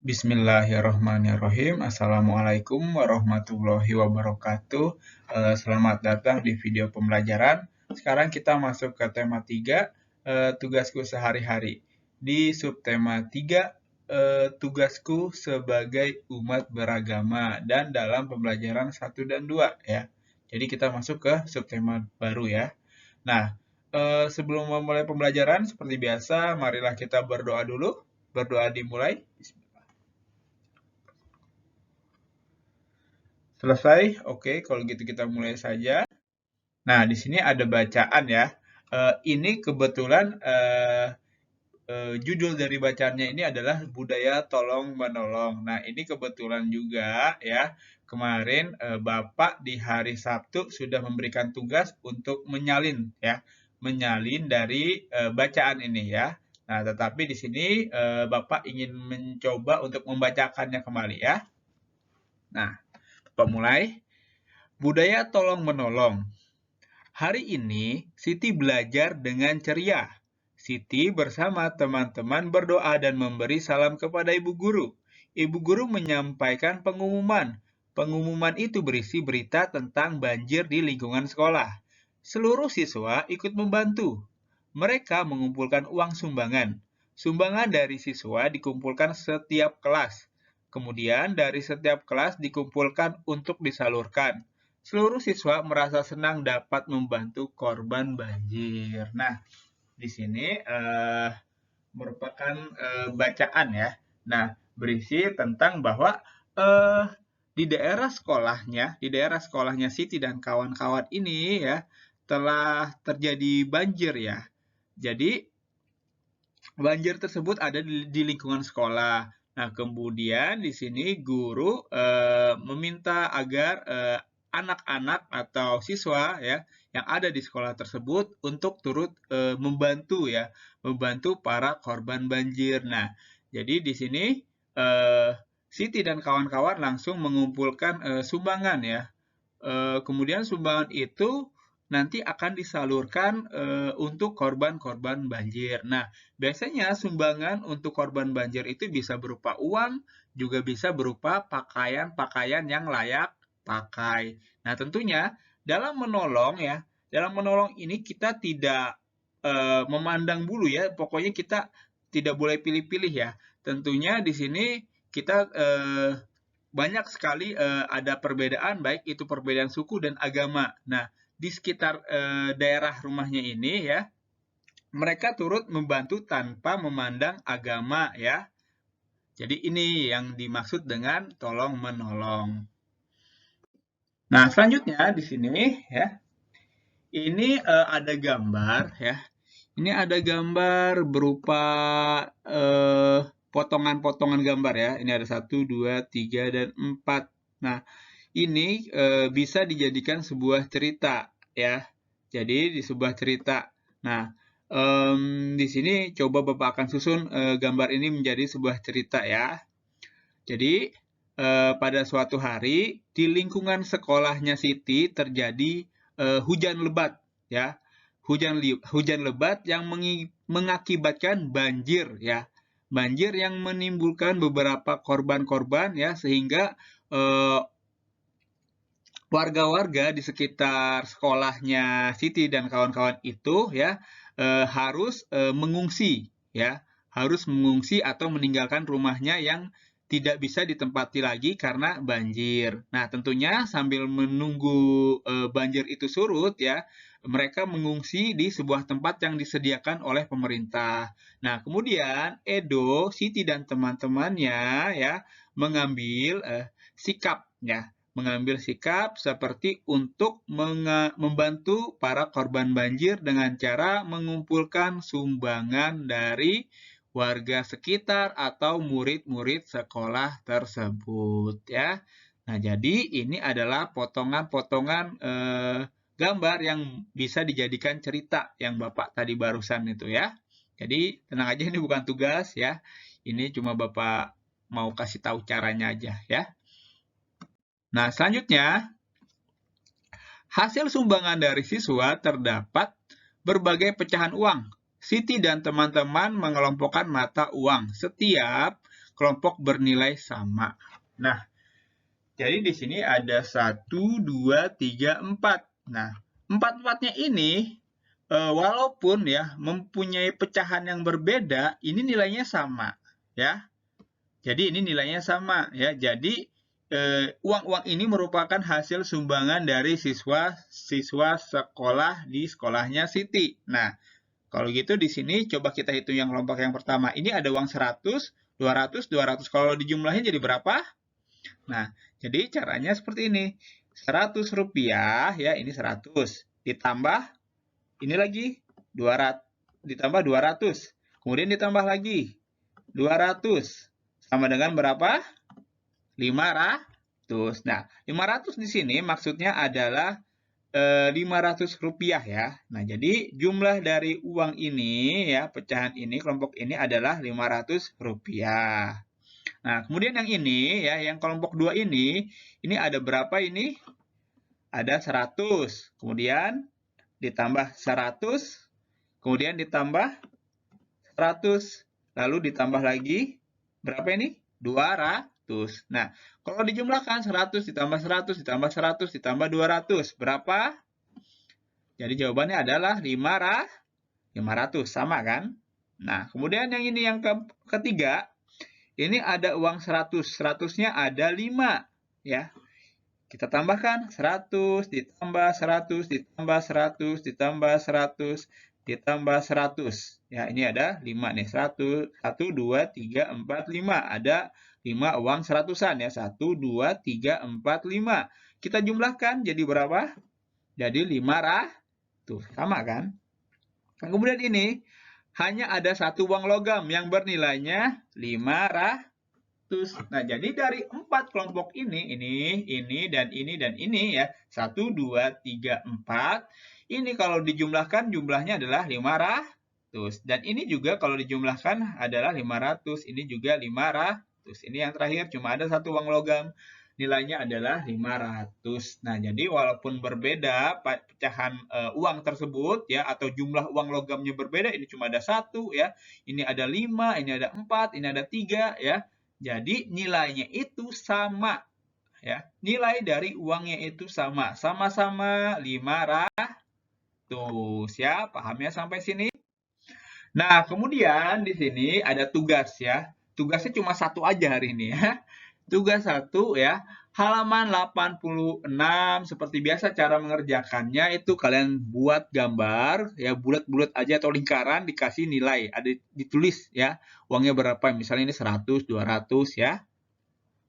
Bismillahirrahmanirrahim. Assalamualaikum warahmatullahi wabarakatuh. Selamat datang di video pembelajaran. Sekarang kita masuk ke tema 3, tugasku sehari-hari. Di subtema 3, tugasku sebagai umat beragama dan dalam pembelajaran 1 dan 2 ya. Jadi kita masuk ke subtema baru ya. Nah, sebelum memulai pembelajaran seperti biasa, marilah kita berdoa dulu. Berdoa dimulai. Selesai? Oke, kalau gitu kita mulai saja. Nah, di sini ada bacaan ya. Ini kebetulan judul dari bacaannya ini adalah budaya tolong menolong. Nah, ini kebetulan juga ya. Kemarin Bapak di hari Sabtu sudah memberikan tugas untuk menyalin ya, menyalin dari bacaan ini ya. Nah, tetapi di sini Bapak ingin mencoba untuk membacakannya kembali ya. Nah, Bapak mulai. Budaya tolong-menolong. Hari ini, Siti belajar dengan ceria. Siti bersama teman-teman berdoa dan memberi salam kepada Ibu Guru. Ibu Guru menyampaikan pengumuman. Pengumuman itu berisi berita tentang banjir di lingkungan sekolah. Seluruh siswa ikut membantu. Mereka mengumpulkan uang sumbangan. Sumbangan dari siswa dikumpulkan setiap kelas. Kemudian dari setiap kelas dikumpulkan untuk disalurkan. Seluruh siswa merasa senang dapat membantu korban banjir. Nah, di sini merupakan bacaan ya. Nah, berisi tentang bahwa di daerah sekolahnya Siti dan kawan-kawan ini ya telah terjadi banjir ya. Jadi banjir tersebut ada di lingkungan sekolah. Nah, kemudian di sini guru meminta agar anak-anak atau siswa ya yang ada di sekolah tersebut untuk turut membantu para korban banjir. Nah, jadi di sini Siti dan kawan-kawan langsung mengumpulkan sumbangan ya. Kemudian sumbangan itu nanti akan disalurkan untuk korban-korban banjir. Nah, biasanya sumbangan untuk korban banjir itu bisa berupa uang, juga bisa berupa pakaian-pakaian yang layak pakai. Nah, tentunya dalam menolong ini kita tidak memandang bulu ya, pokoknya kita tidak boleh pilih-pilih ya. Tentunya di sini kita banyak sekali ada perbedaan, baik itu perbedaan suku dan agama. Nah, di sekitar daerah rumahnya ini ya, mereka turut membantu tanpa memandang agama ya. Jadi ini yang dimaksud dengan tolong menolong. Nah, selanjutnya di sini ya, ini ada gambar ya. Ini ada gambar berupa potongan-potongan gambar ya. Ini ada 1, 2, 3, dan 4. Nah, ini bisa dijadikan sebuah cerita ya. Jadi di sebuah cerita. Nah, di sini coba Bapak akan susun gambar ini menjadi sebuah cerita ya. Jadi pada suatu hari di lingkungan sekolahnya Siti terjadi hujan lebat ya. Hujan lebat yang mengakibatkan banjir ya. Banjir yang menimbulkan beberapa korban-korban ya, sehingga warga-warga di sekitar sekolahnya Siti dan kawan-kawan itu ya harus mengungsi ya, harus mengungsi atau meninggalkan rumahnya yang tidak bisa ditempati lagi karena banjir. Nah, tentunya sambil menunggu banjir itu surut ya, mereka mengungsi di sebuah tempat yang disediakan oleh pemerintah. Nah, kemudian Edo, Siti dan teman-temannya ya mengambil sikap ya, mengambil sikap seperti untuk membantu para korban banjir dengan cara mengumpulkan sumbangan dari warga sekitar atau murid-murid sekolah tersebut ya. Nah, jadi ini adalah potongan-potongan gambar yang bisa dijadikan cerita yang Bapak tadi barusan itu ya. Jadi tenang aja, ini bukan tugas ya. Ini cuma Bapak mau kasih tahu caranya aja ya. Nah, selanjutnya, hasil sumbangan dari siswa terdapat berbagai pecahan uang. Siti dan teman-teman mengelompokkan mata uang. Setiap kelompok bernilai sama. Nah, jadi di sini ada 1, 2, 3, 4. Nah, 4-4-nya ini walaupun ya mempunyai pecahan yang berbeda, ini nilainya sama, ya. Jadi ini nilainya sama, ya. Jadi uang-uang ini merupakan hasil sumbangan dari siswa sekolah di sekolahnya Siti. Nah, kalau gitu di sini coba kita hitung yang kelompok yang pertama. Ini ada uang 100, 200, 200. Kalau dijumlahin jadi berapa? Nah, jadi caranya seperti ini. 100 rupiah, ya ini 100. Ditambah, ini lagi 200. Ditambah 200. Kemudian ditambah lagi 200. Sama dengan berapa? 500. Nah, 500 di sini maksudnya adalah 500 rupiah ya. Nah, jadi jumlah dari uang ini ya, pecahan ini, kelompok ini adalah 500 rupiah. Nah, kemudian yang ini ya, yang kelompok 2 ini ada berapa ini? Ada 100. Kemudian ditambah 100, kemudian ditambah 100, lalu ditambah lagi berapa ini? 200. Nah, kalau dijumlahkan 100 ditambah 100 ditambah 100 ditambah 200, berapa? Jadi jawabannya adalah 500, sama kan? Nah, kemudian yang ini yang ketiga, ini ada uang 100. 100-nya ada 5, ya. Kita tambahkan 100 ditambah 100 ditambah 100 ditambah 100 ditambah 100. Ya, ini ada 5 nih. 1, 2, 3, 4, 5. Ada 5 uang 100-an ya. 1, 2, 3, 4, 5. Kita jumlahkan jadi berapa? Jadi 500. Sama kan? Nah, kemudian ini hanya ada satu uang logam yang bernilainya 500. Nah, jadi dari 4 kelompok ini, dan ini ya. 1, 2, 3, 4. Ini kalau dijumlahkan jumlahnya adalah 500. Dan ini juga kalau dijumlahkan adalah 500. Ini juga 500. Ini yang terakhir, cuma ada satu uang logam. Nilainya adalah 500. Nah, jadi walaupun berbeda pecahan uang tersebut ya, atau jumlah uang logamnya berbeda, ini cuma ada 1 ya. Ini ada 5, ini ada 4, ini ada 3 ya. Jadi nilainya itu sama ya. Nilai dari uangnya itu sama. Sama-sama 500 ya. Paham ya sampai sini? Nah, kemudian di sini ada tugas ya. Tugasnya cuma satu aja hari ini ya. Tugas 1 ya. Halaman 86 seperti biasa cara mengerjakannya itu kalian buat gambar ya, bulat-bulat aja atau lingkaran, dikasih nilai, ada ditulis ya. Uangnya berapa? Misalnya ini 100, 200 ya.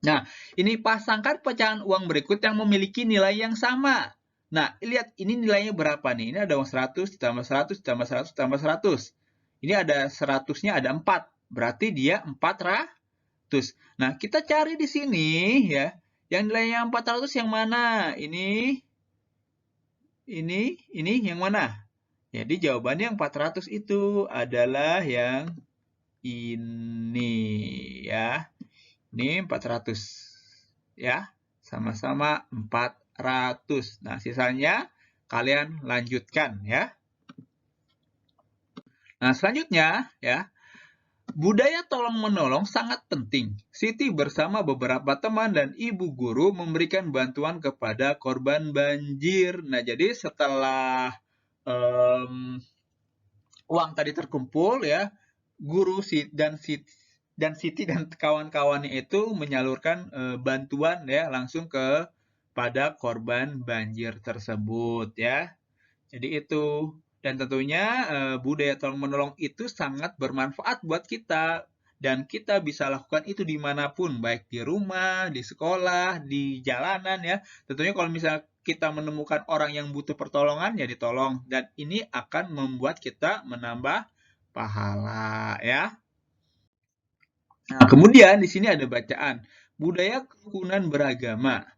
Nah, ini pasangkan pecahan uang berikut yang memiliki nilai yang sama. Nah, lihat ini nilainya berapa nih? Ini ada uang 100 ditambah 100 ditambah 100 ditambah 100. Ini ada 100-nya ada 4. Berarti dia 400. Nah, kita cari di sini ya. Yang nilainya 400 yang mana? Ini yang mana? Jadi jawabannya yang 400 itu adalah yang ini ya. Ini 400 ya. Sama-sama 400. Nah, sisanya kalian lanjutkan ya. Nah, selanjutnya ya. Budaya tolong-menolong sangat penting. Siti bersama beberapa teman dan ibu guru memberikan bantuan kepada korban banjir. Nah, jadi setelah uang tadi terkumpul ya, guru dan Siti dan kawan-kawannya itu menyalurkan bantuan ya langsung kepada korban banjir tersebut ya. Jadi itu. Dan tentunya budaya tolong-menolong itu sangat bermanfaat buat kita. Dan kita bisa lakukan itu dimanapun, baik di rumah, di sekolah, di jalanan ya. Tentunya kalau misalnya kita menemukan orang yang butuh pertolongan, ya ditolong. Dan ini akan membuat kita menambah pahala ya. Nah, kemudian di sini ada bacaan. Budaya kerukunan beragama.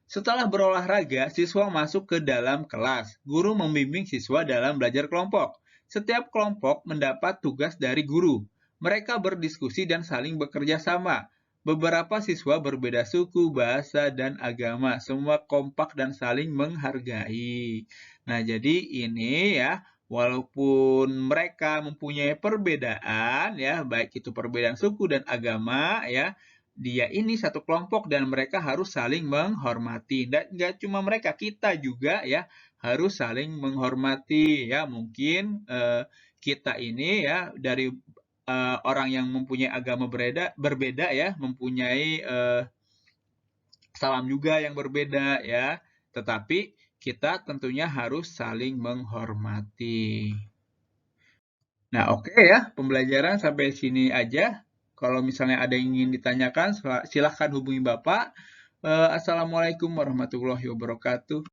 Setelah berolahraga, siswa masuk ke dalam kelas. Guru membimbing siswa dalam belajar kelompok. Setiap kelompok mendapat tugas dari guru. Mereka berdiskusi dan saling bekerja sama. Beberapa siswa berbeda suku, bahasa, dan agama. Semua kompak dan saling menghargai. Nah, jadi ini ya, walaupun mereka mempunyai perbedaan ya, baik itu perbedaan suku dan agama ya, dia ini satu kelompok dan mereka harus saling menghormati. Dan nggak cuma mereka, kita juga ya harus saling menghormati ya. Mungkin kita ini ya dari orang yang mempunyai agama berbeda ya, mempunyai salam juga yang berbeda ya. Tetapi kita tentunya harus saling menghormati. Nah, oke ya, pembelajaran sampai sini aja. Kalau misalnya ada yang ingin ditanyakan, silahkan hubungi Bapak. Assalamualaikum warahmatullahi wabarakatuh.